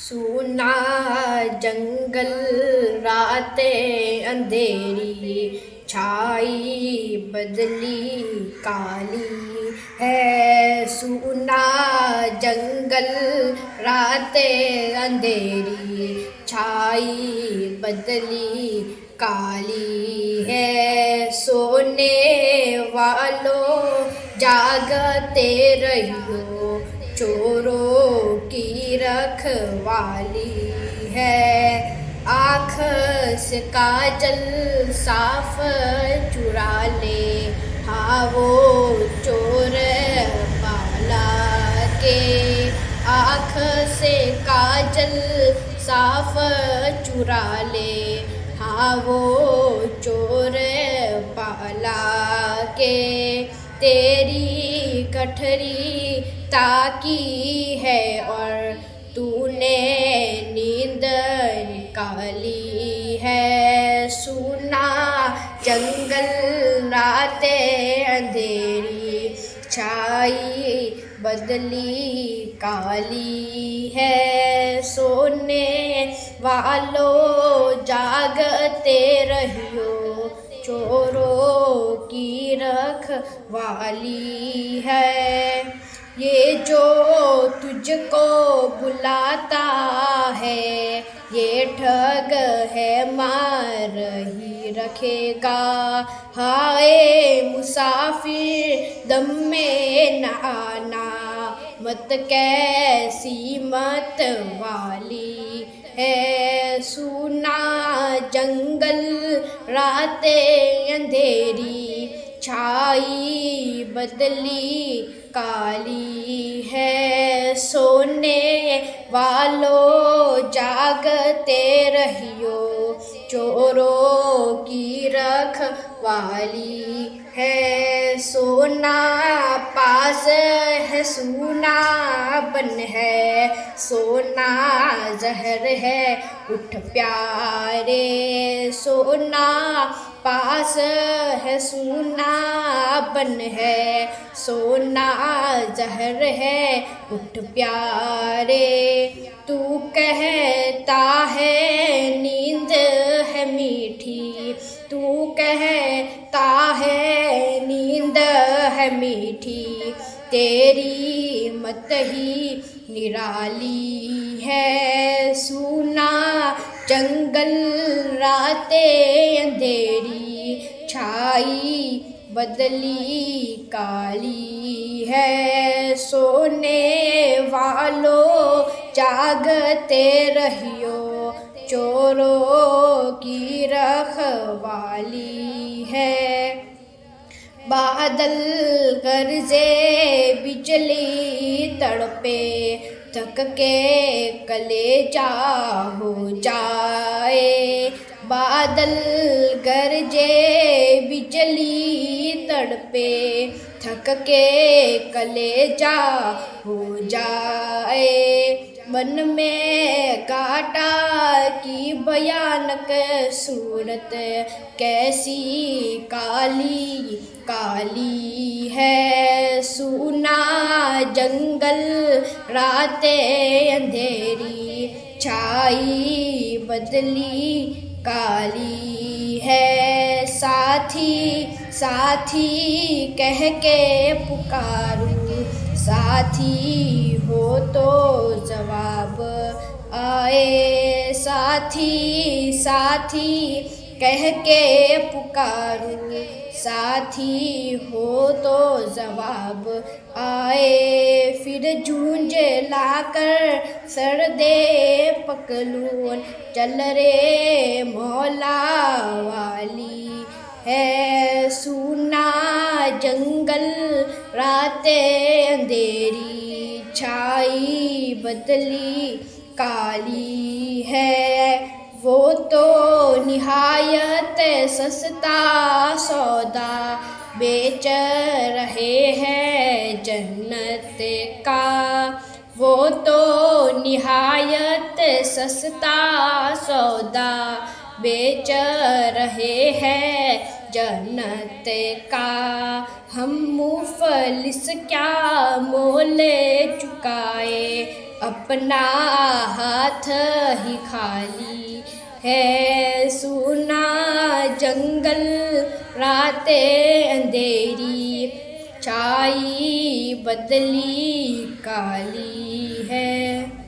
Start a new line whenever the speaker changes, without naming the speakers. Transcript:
सूना जंगल रातें अंधेरी, छाई बदली काली है। सूना जंगल रातें अंधेरी, छाई बदली काली है। सोने वालों जागते रहियो, चोरों की रखवाली है। आँख से काजल साफ चुरा ले, हाँ वो चोर पाला के। आँख से काजल साफ चुरा ले, हाँ वो चोर पाला के। तेरी गठरी ताकी है और तूने नींद निकाली है। सूना जंगल रातें अंधेरी, छाई बदली काली है। सोने वालों जागते रहियो, चोरों की रखवाली है। ये जो तुझको बुलाता है, ये ठग है मार ही रखेगा। हाय मुसाफिर दम में न आना, मत कैसी मत वाली है। सूना जंगल रातें अंधेरी, छाई बदली काली है। सोने वालों जागते रहियो, चोरों की रखवाली है। सोना पास है सूना बन है, सोना जहर है उठ प्यारे। सोना पास है सूना बन है, सोना जहर है उठ प्यारे। तू कहता है नींद है मीठी, तू कहता है नींद है मीठी, तेरी मत ही निराली है। सूना जंगल रातें अंधेरी, छाई बदली काली है। सोने वालों जागते रहियो, चोरों की रखवाली है। बादल गरजे बिजली तड़पे, थक के कलेजा हो जाए। बादल गरजे बिजली तड़पे, थक के कलेजा हो जाए। मन में काटा की भयानक सूरत, कैसी काली काली है। सूना जंगल रातें अंधेरी, छाई बदली काली है। साथी साथी कह के पुकारूं, साथी हो तो जवाब आए। साथी साथी कह के पुकारूं, साथी हो तो जवाब आए। फिर जूंझ लाकर सर दे पकलून, चल रे मौला वाली है। सूना जंगल रातें अंधेरी, छाई बदली काली है। वो तो निहायत सस्ता सौदा बेच रहे हैं जन्नत का। वो तो निहायत सस्ता सौदा बेच रहे हैं जन्नत का। हम मुफलिस क्या मोल चुकाए, अपना हाथ खाली है। सूना जंगल रातें अंधेरी, छाई बदली काली है।